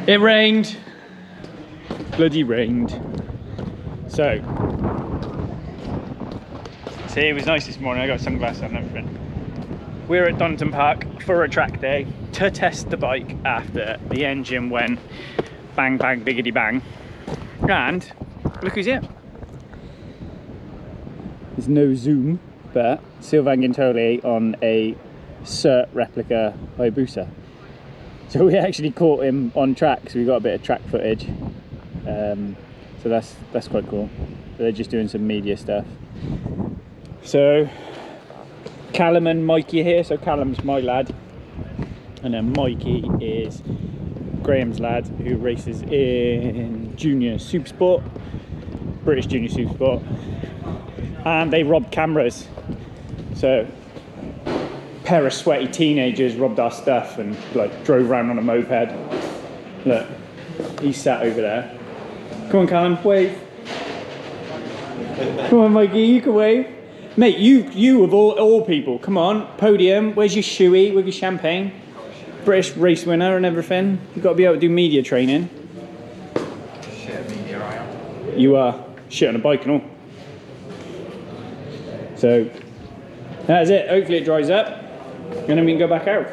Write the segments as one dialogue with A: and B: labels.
A: It rained. Bloody rained. So, see, it was nice this morning. I got sunglasses on and everything. We're at Donington Park for a track day to test the bike after the engine went bang, bang, biggity bang. And look who's here. There's no zoom, but Sylvain Guintoli on a cert replica Hayabusa. So we actually caught him on track, so we got a bit of track footage. So that's quite cool. But they're just doing some media stuff. So Callum and Mikey are here. So Callum's my lad, and then Mikey is Graham's lad, who races in Junior Supersport, British Junior Supersport. And they robbed cameras. So a pair of sweaty teenagers robbed our stuff and like drove around on a moped. Look, he's sat over there. Come on, Callum, wave. Come on, Mikey, you can wave. Mate, you of all people, come on, podium. Where's your shoey with your champagne? British race winner and everything. You've got to be able to do media training.
B: Shit, media I am.
A: You are. Shit on a bike and all. So that's it. Hopefully it dries up and then we can go back out.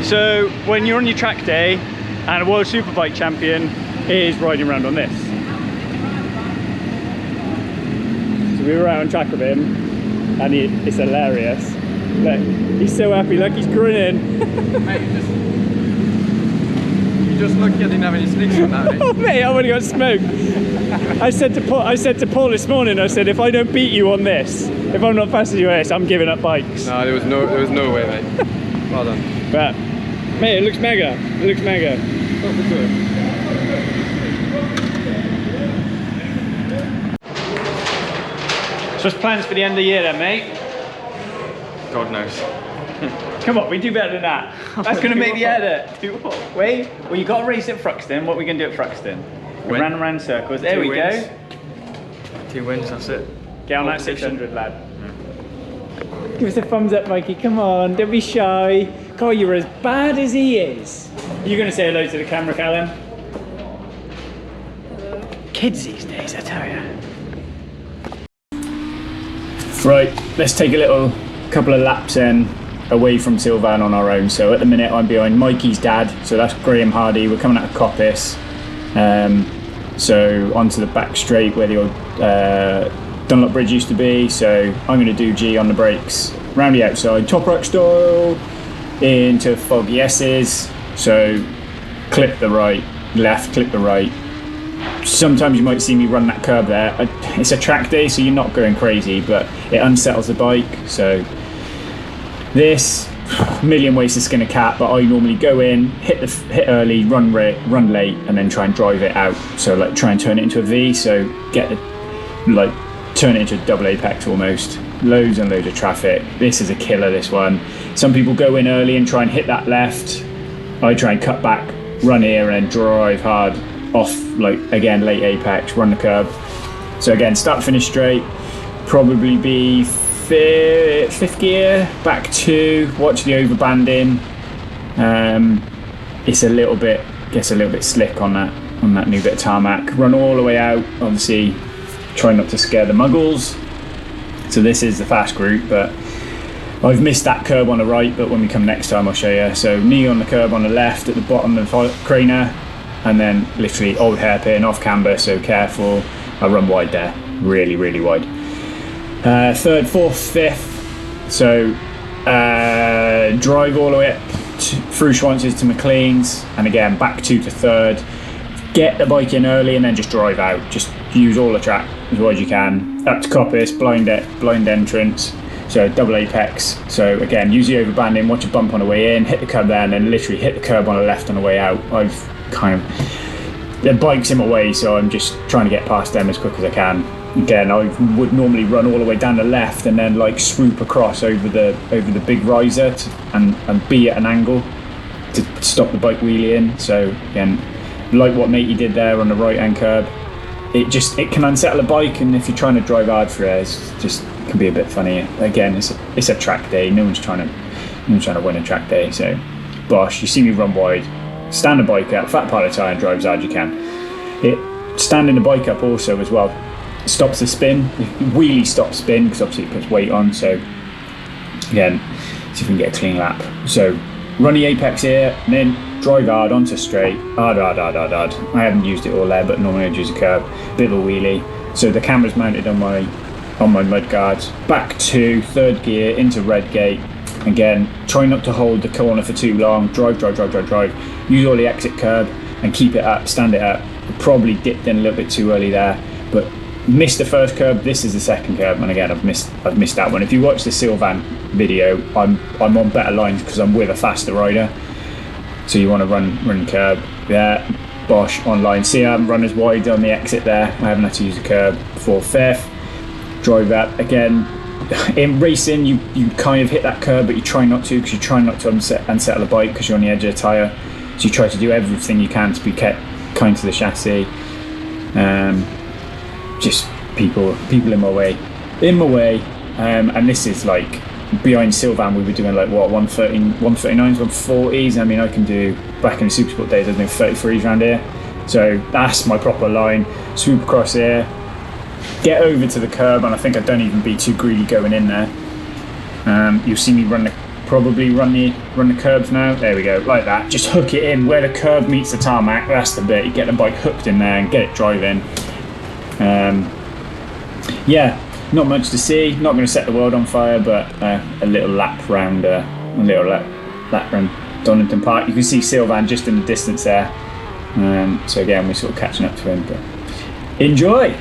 A: So when you're on your track day, And a World Superbike Champion is riding around on this. So we were out on track with him, and it's hilarious. Look, he's so happy, look, he's grinning.
B: Mate, you just look, you didn't have any sneaks on that, eh?
A: Oh mate, I already got smoked. I said to Paul this morning, I said, if I don't beat you on this, if I'm not faster than you on this, I'm giving up bikes.
B: No, there was no way, mate. Well done.
A: But mate, it looks mega. It looks mega.
B: Not for good.
A: So what's plans for the end of the year then, mate?
B: God knows.
A: Come on, we do better than that. That's going to make the edit. Do what? Wait. Well, you got a race at Thruxton. What are we going to do at Thruxton? We ran around circles. There we go.
B: 2 wins, that's it.
A: Get on that 600, lad. Give us a thumbs up, Mikey. Come on, don't be shy. God, you're as bad as he is. You're going to say hello to the camera, Callum? Kids these days, I tell you. Right, let's take a couple of laps in away from Sylvain on our own. So at the minute I'm behind Mikey's dad, so that's Graham Hardy. We're coming out of Coppice, so onto the back straight where the old Dunlop Bridge used to be. So I'm going to do G on the brakes round the outside, top rack style into foggy S's. So clip the right, left, clip the right. Sometimes you might see me run that curb there. It's a track day, so you're not going crazy, but it unsettles the bike. So this, a million ways to skin a cat, but I normally go in, hit early, run late, and then try and drive it out. So like try and turn it into a V. So turn it into a double apex almost. Loads and loads of traffic. This is a killer, this one. Some people go in early and try and hit that left. I try and cut back, run here, and drive hard off, like again late apex, run the curb. So again, start finish straight, probably be fifth gear, back 2, watch the overbanding. It's gets a little bit slick on that new bit of tarmac. Run all the way out, obviously try not to scare the muggles. So this is the fast route, but I've missed that curb on the right, but when we come next time I'll show you. So knee on the curb on the left at the bottom of the craner, and then literally old hairpin off camber, so careful. I run wide there, really, really wide. 3rd, 4th, 5th. So drive all the way up through Schwanz's to McLean's, and again back 2 to 3rd. Get the bike in early and then just drive out. Just use all the track as wide as you can. Up to Coppice, blind entrance. So double apex. So again, use the overbanding, watch a bump on the way in, hit the curb there, and then literally hit the curb on the left on the way out. The bike's in my way, so I'm just trying to get past them as quick as I can. Again, I would normally run all the way down the left and then like swoop across over the big riser and be at an angle to stop the bike wheeling. So again, like what Matey did there on the right hand curb, it can unsettle a bike, and if you're trying to drive hard for it, it can be a bit funny. Again, it's a track day. No one's trying to win a track day. So bosh, you see me run wide, stand the bike up, fat pile of tyre, and drive as hard as you can. Standing the bike up also as well stops the spin. Wheelie stops spin because obviously it puts weight on. So again, see if we can get a clean lap. So run the apex here, and then drive hard onto straight. Hard. I haven't used it all there, but normally I'd use a curb, bit of a wheelie. So the camera's mounted on my mud guards. Back 2, 3rd gear into red gate. Again, try not to hold the corner for too long. Drive. Use all the exit curb and keep it up, stand it up. Probably dipped in a little bit too early there, but missed the first curb. This is the second curb, and again I've missed that one. If you watch the Sylvain video, I'm on better lines because I'm with a faster rider. So you want to run curb. Yeah, bosh, online. See, I haven't run as wide on the exit there. I haven't had to use a curb. 4th, 5th. Drive that again. In racing, you kind of hit that curb, but you try not to, because you try not to unsettle the bike because you're on the edge of the tyre. So you try to do everything you can to be kept kind to the chassis. Just people in my way. And this is like behind Sylvain. We were doing like what 139s, 140s. I mean, I can do, back in the Supersport days I was doing 33s around here. So that's my proper line. Swoop across here, get over to the curb, and I think I don't even be too greedy going in there. You'll see me run probably run the curbs now. There we go, like that. Just hook it in where the curb meets the tarmac. That's the bit. You get the bike hooked in there and get it driving. Yeah, not much to see. Not going to set the world on fire, but a little lap round Donington Park. You can see Sylvain just in the distance there. So again, we're sort of catching up to him. But enjoy.